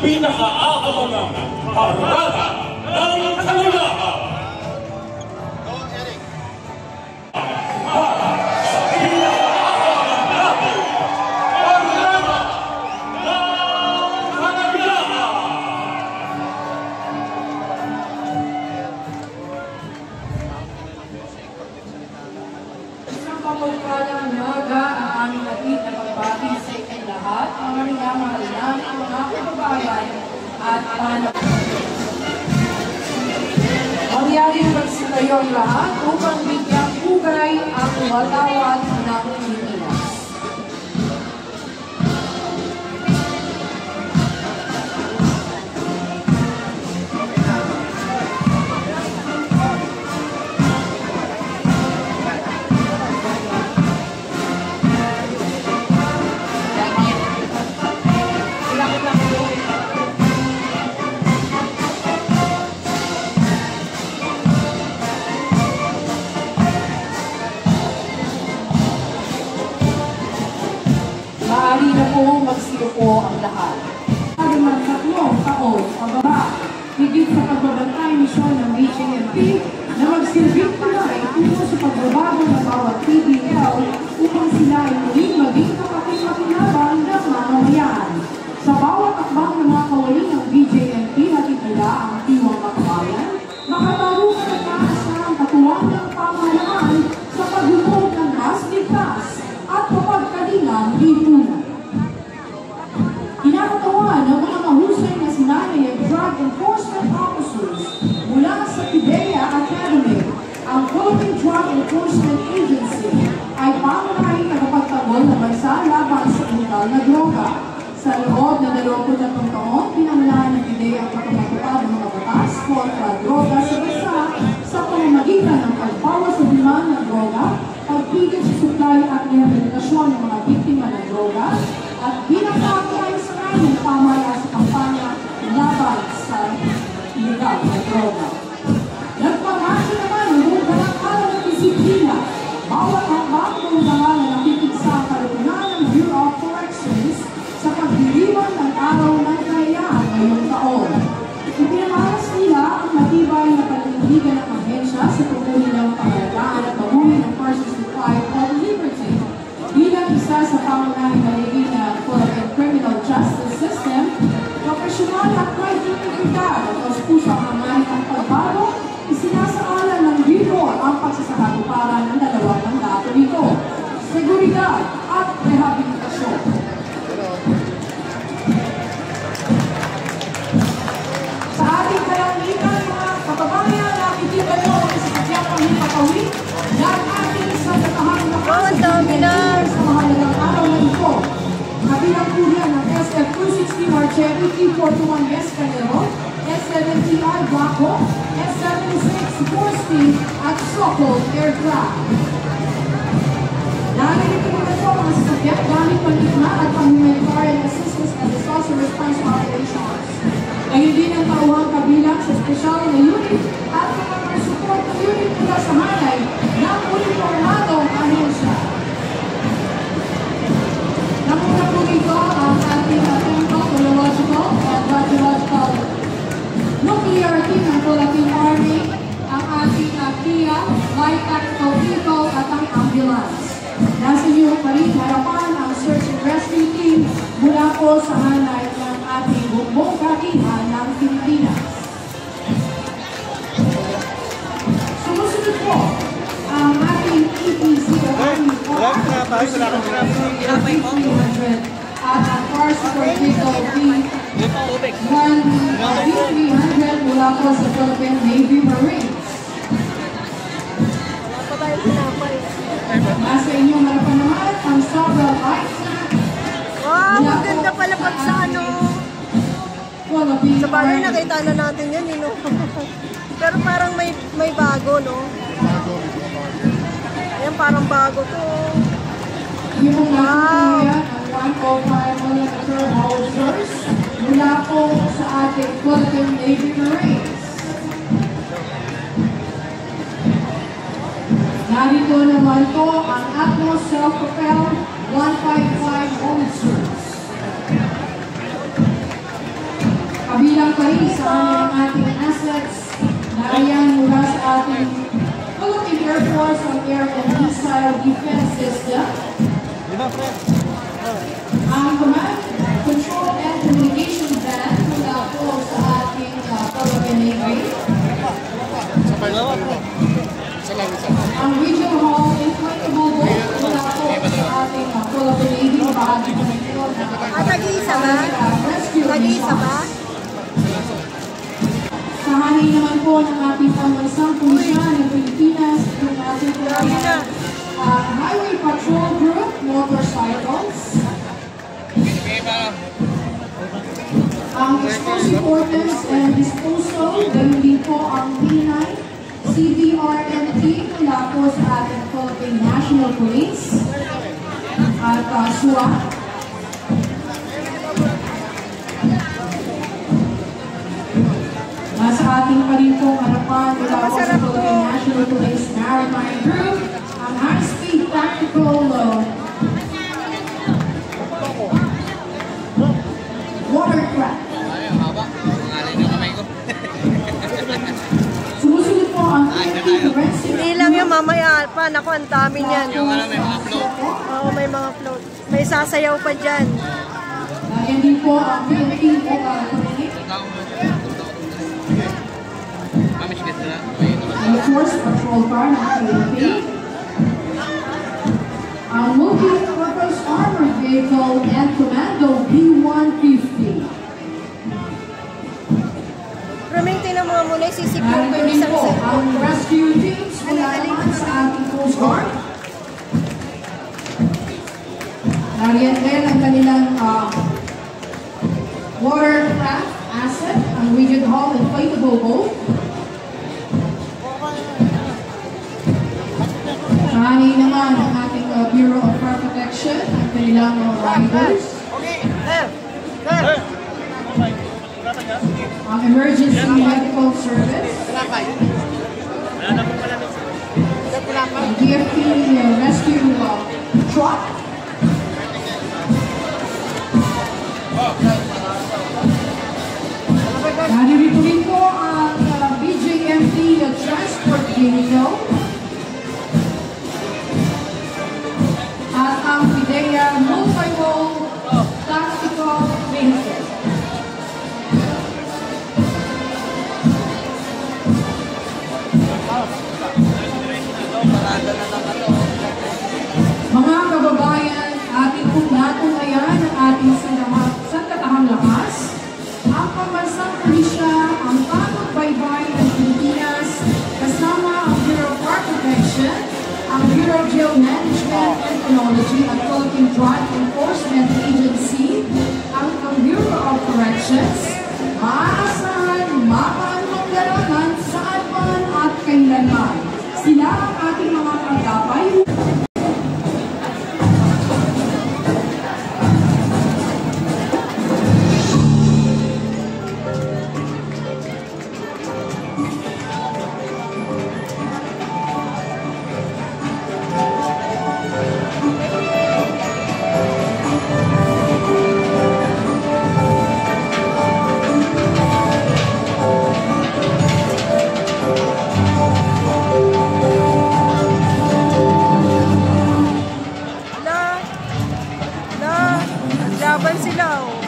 pinakaabangang parada ng kanilahan. Para sa pinakaabangang natin, parada ng kanilahan. Isang pagpapalaang naga ang aming atid na pagbati sa inyong lahat, ang aming namahalan, ang mga kababayan at panap. Mangyari magsitayo ang lahat upang bigyang hugay ang watawat ng Pilipinas. Maaari na po magsiupo ang lahat. Hanggang 3 taon pababa, higit sa pagbabantay misyon ng BJMP na magsilbing tulay tungo sa pagbabago ng bawat PDL upang sila ay muling maging kapakipakinabang ng mamamayan. Sa bawat akbang ng mga kawali ng BJMP at itula ang Diwang Makabayan, makatarungan at maasahang katuwang ng pamahalaan sa paglubog ng mas ligtas at mapagkalingang lipunan. Kinakatawa ng mga mahusay na sinanay at drug enforcement officers mula sa PIDEA Academy, ang Philippine Drug Enforcement Agency ay pangunahing tagapagtanggol ng bansa laban sa illegal na droga. Sa loob na 23 taon, pinangunahan ng PIDEA ang pagpapatupad ng mga batas kontra droga sa bansa sa pamamagitan ng pagbawas sa demand ng droga, pagpigil sa supply at rehabilitasyon ng mga biktima ng droga, at bilang kaagay sa ngayon pamaya sa kampanya laban sa illegal na droga. Nagpamahagi naman ng buong araw ng disiplina, bawat hakbang ng mga nakikita sa kalunan ng Bureau of Corrections sa pagdiriwang ng araw ng kayaan ngayong taon. Ipinamalas nila ang matibay na panindigan ng ahensya sa pagpuli ng pangalagaan at pabuhay ng persons deprived of liberty bilang isa sa pangunahing maligid na Philippine criminal justice system, profesional at may integridad at kauspusang hangarin ang pagbago, isinasaalan ng rigor ang pagsasakatuparan ng dalawang mandato nito, seguridad at rehabilitasyon. Sa ating kalangitan, mga kababayan, nakikita nyo ang sasadyang pangipatawid ng ating isang katahang nakasasagay sa mahalagang araw na ito. Kabilang po yan ng SF-260 Marcheri, T-41 Yes Canero, S-70I Blanco, S-76 4-Speed at Sokol Aircraft. Naririto mo na ito mga sasakyan gamit pangitna at pang-humanitarian assistance and disaster response operations. Ngayon din ang tauhang kabilang sa special na unit at mga support na unit mula sa hanay ng uniformadong ahensya. Namuna po dito ang ating chemical, biological, and radiological nuclear team ng Philippine Army, ang ating KIA, Light Tactical Vehicle at ang ambulance. Nasa iyo pa rin harapan ang search and rescue team mula po sa hanay ng ating bumbong kakihan ng Pilipinas. Sumusunod po ang ating EPC Army 400 at ang Car Support Vehicle V300 mula po sa Philippine Navy Marines. Nasa inyong harapan naman ang Sobral Ice. Wow, maganda pala pag sa ano. Sa bagay nakita na natin yan, no? Pero parang may bago, no? Ayan, parang bago to. Yung wow. Ang 1.5 mm holders mula po sa ating Philippine Navy Marines. Narito naman po ang Atmos Self-Propelled 155 holders. Paris sa kanilang ating assets. Nariyan mula sa ating Philippine Air Force on Air and Missile Defense System. Ang Command, Control and Communication Band mula po sa ating Philippine Navy. Ang Regional Hall Inflatable Boat mula po sa ating Philippine Navy. Bahagi po ng ito na Nag-iisa ba? Nag-iisa ba? Kahanay naman po ng ating pambansang pulisya ng Pilipinas, yung ating Highway Patrol Group, motorcycles. Ang explosive ordnance and disposal, ganun din po ang P9, CVRMT mula po sa ating Philippine National Police at SWAT. Nasa ating pa rin pong harapan mula po sa Philippine National Police Maritime Group, ang high-speed tactical watercraft. Sumusunod po ang Hindi lang yung mamaya pa. Naku, ang dami niyan. Oo, may mga float. May sasayaw pa dyan. Yan din po ang Philippine Air Force Patrol Car ng Philippine. Ang Multi-Purpose Armored Vehicle and Commando B-150. Prominti ng mga muna, sisipin ko Narito yung din isang po set. ang rescue teams mula naman sa ating Coast Guard. Nariyan din ang kanilang watercraft asset, ang Region Hall Inflatable Boat. Kahanay naman ang ating Bureau of Fire Protection, ang kanilang riders. Ang Emergency Medical Service. Ang DFP Rescue Truck. Narito rin po ang BJMP Transport Vehicle. At ang PIDEA Multi-Role Tactical Vehicle. Mga kababayan, ating pong natunghayan ang ating sandatahang lakas, ang pambansang pulisya, ang pagbaybay ng Pilipinas, kasama ang Bureau of Fire Protection, ang Bureau of Jail Management and Technology at Philippine Drug Enforcement Agency, ang Bureau of Corrections, maaasahan, mapaanumang larangan, saan man at kailanman. Sila ang ating mga kagapay. Laban sila, oh.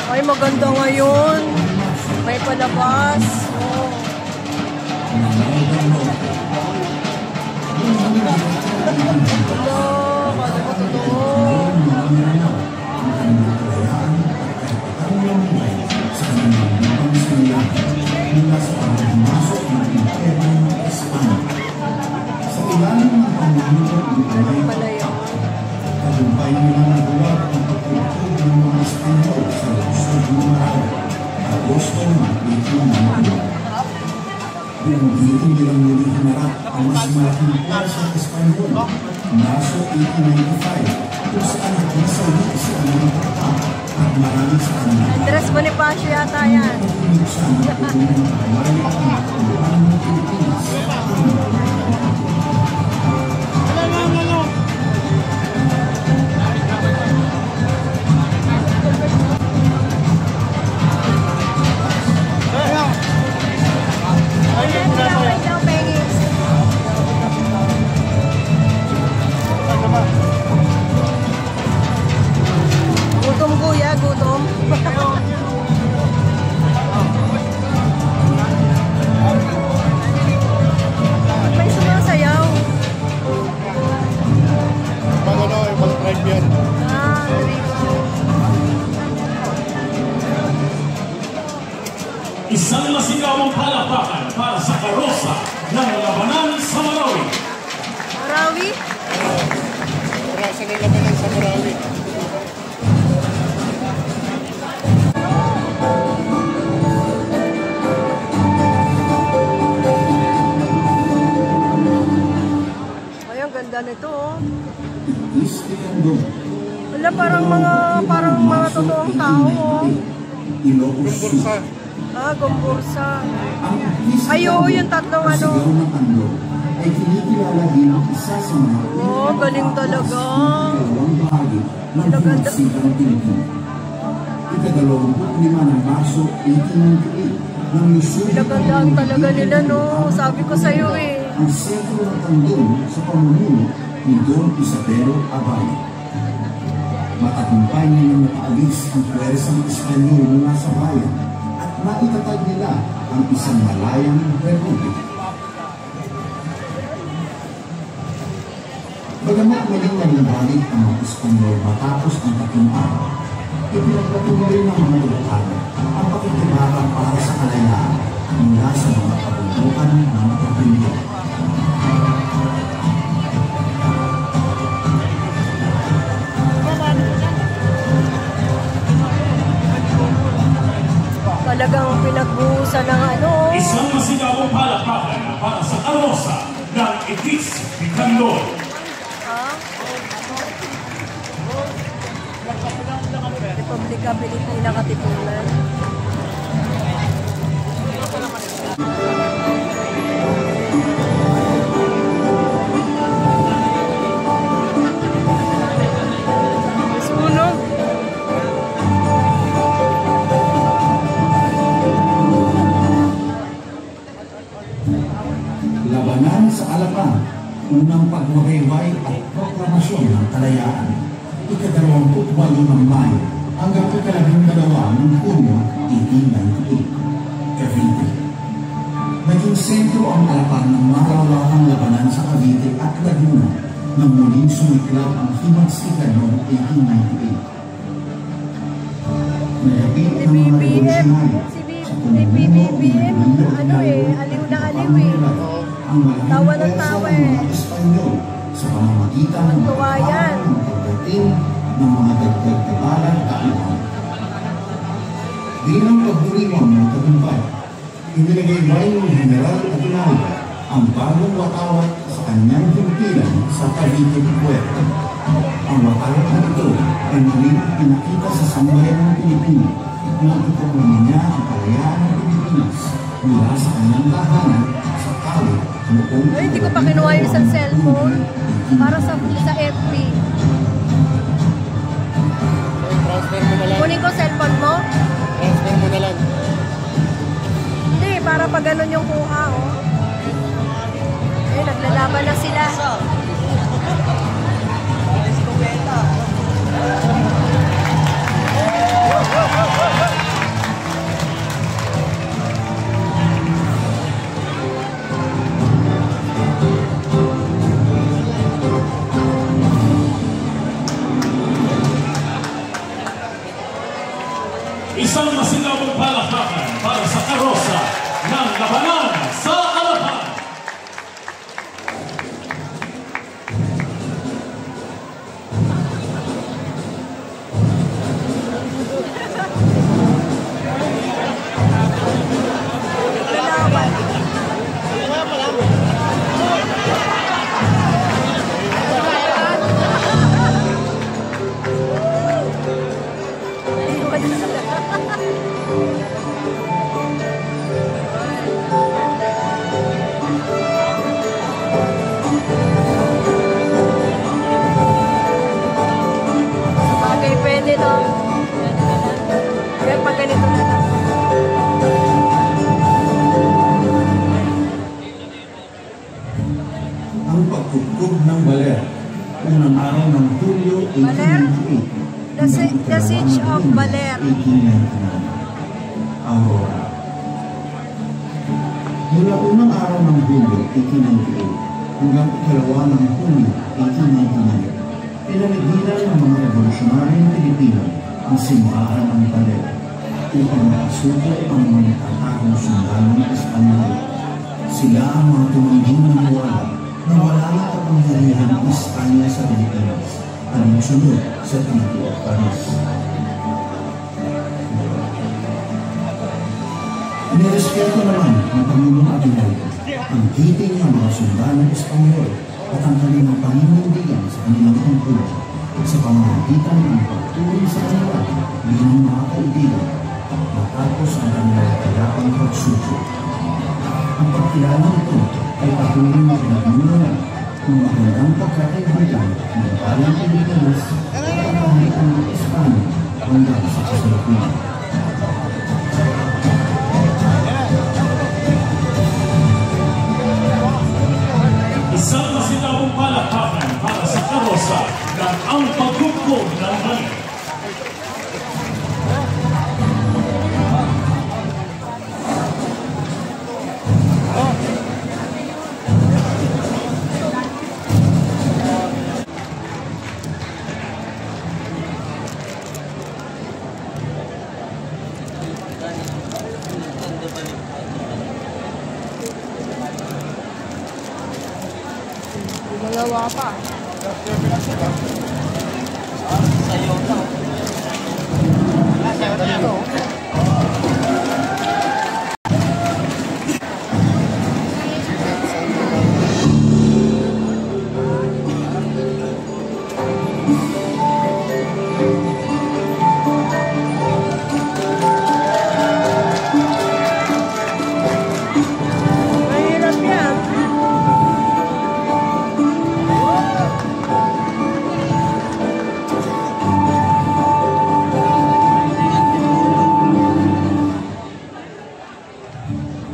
Ay, maganda ngayon. May palabas. Oh. Hello, kala ko totoo. Anong pala yun? Tagumpay nila nagawa ang pagtutog ng mga Espanyol sa lungsod ng Marao, Agosto ng 1892. Pinagdito nilang muli hinarap ang mas malaking pwersa ng Espanyol, Marso 1895, kung saan nagsalit sa kanilang tatak at marami sa kanila. Andres Bonifacio yata yan. Pinagsan ang pagulong ng kamay at nakatulaan ng Pilipinas. sila gutom. May sumasayaw. Mag-drive yan. Isang masigawang palakpakan para sa karosa ng labanan sa Marawi. Marawi? Karasa ng labanan sa Marawi. Ay, ang ganda nito, oh. Istiandong. Wala, parang mga totoong tao, oh. Gumbursa. Gumbursa. Ang Ay, oo, yung tatlong ano. sigaw ng Andong ay kinikilala din ang isa sa mga Oh, galing talaga. dalawang bahagi ng Maganda. Himagsikang Pilipino. Ika-25 ng Marso 1898 ng Missouri. Pinagandaan talaga nila, no? Sabi ko sa'yo, eh. Ang sentro ng Andong sa pamumuno ni Don Isabelo Abay. Matagumpay nilang nakaalis ang pweresang Espanyol mula sa bayan at naitatag nila ang isang malayang republika. Bagamat muling nagbalik ang mga Espanyol matapos ang 3 araw, ipinagpatuloy ng mga Ilocano ang pakikibaka para sa kalayaan mula sa mga kabundukan ng Kapilyo. Talagang pinagbuhusan ng ano. Isang masigawang palakpakan para sa karosa ng Itis Bicandol. Republika Pilipina Katipunan. Sunog. Labanan sa Alapang, unang pagwawayway at proklamasyon ng kalayaan. Ika-28 ng Mayo hanggang ika-12 ng Hunyo 1898. Cavite. Naging sentro ang Alapang ng malawakang labanan sa Cavite at Laguna nang muling sumiklab ang himagsikan noong 1898. Nayapit ng mga revolusyonaryo sa pamumuno ng Aliw na aliw, eh. Tawa ng tawa, eh. mga Espanyol sa pamamagitan ng Tuwayan. pagdating ng mga dagdag kabalang tauhan. Bilang pagdiriwang ng tagumpay, inilagay ng General Aguinaldo ang bagong watawat sa kanyang himpilan sa Cavite Puerto. Ang watawat na ito ay muling pinakita sa sambayan ng Pilipino na ipagmamahal niya ang kalayaan ng Pilipinas mula sa kanyang tahanan sa Cali noong Ay, hindi ko pa kinuha yung isang cellphone para sa FB. Transfer mo na lang. Kunin ko cellphone mo? Transfer mo na lang. Hindi, para pag ganun yung kuha, oh. Eh, naglalaban na sila. Isang masigawang palakpakan para sa karosa ng labanan sa Alapang. Bagay, pwede, no? Kaya pag ganito na lang. ang pagtugtog ng baler, unang araw ng Hulyo 1898. The Siege of Baler. 1899. Aurora. Mula unang araw ng Hulyo 1898 hanggang ikalawa ng Hulyo 1899, pinaligiran ng mga revolusyonaryong Pilipino ang simbahan ng Baler upang makasuko ang mga natatagong sundalong Espanyol. Sila ang mga tumangging maniwala na wala na kapangyarihan ng Espanya sa Pilipinas at musunod sa Treaty of Paris. Inirespeto naman ng Pangulong Aguinaldo ang titing ng mga sundalong Espanyol at ang kanilang paninindigan sa kanilang tungkulin sa pamamagitan ng pagtuloy sa kanila bilang mga kaibigan matapos ang kanilang kayapang pagsuko. Ang pagkilala nito ay patuloy na pinagmula ng magandang pagkakaibigan ng bayang Pilipinas at ang kaharian ng Espanya hanggang sa kasalukuyan. Isang masinabong palakpakan para sa karosa ng ang pagkukog ng Baler. Malawa pa. Sayo na. Sayo na ito. Mahirap yan.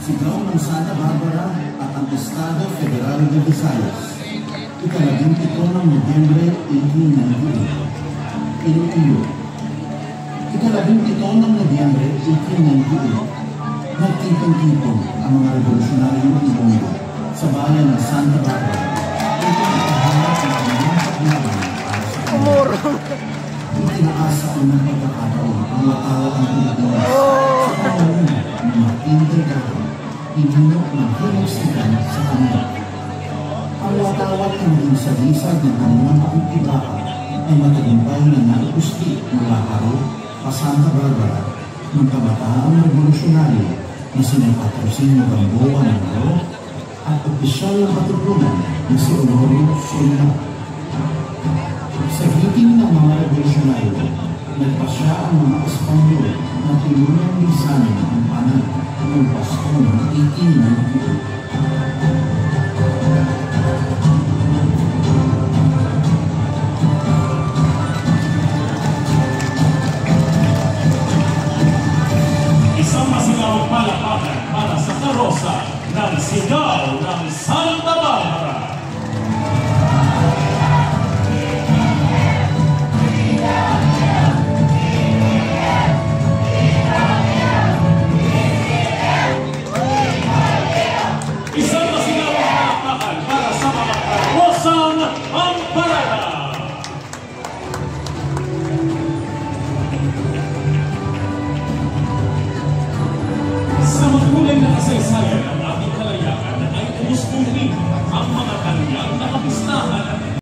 Sigaw ng Santa Barbara at ang Estado Federal de Visayas, ika-17 ng Nobyembre 1898. Iloilo. Ika-17 ng Nobyembre 1898, nagtipon-tipon ang mga revolusyonaryong Ilonggo sa bayan ng Santa Barbara upang ikahanap ng kanilang paglaban para sa kanila. Umurong. Itinaas sa unang pagkakataon ang watawat ng Pilipinas sa pamumuno ng mga intrigado, hinunok ng hinistikan sa kanila. Ang watawat na naging salisag ng kanilang pakikibaka ay matagumpay na naipusti mula Haro pa Santa Barbara ng kabataang revolusyonaryo na sina Patrocinio Gamboa ng Haro at opisyal ng katutunan na si Honorio Solla. Sa hiting ng mga revolusyonaryo, nagpasya ang mga Espanyol na tulungang lisanin ang panahon ng Pasko ng 1898.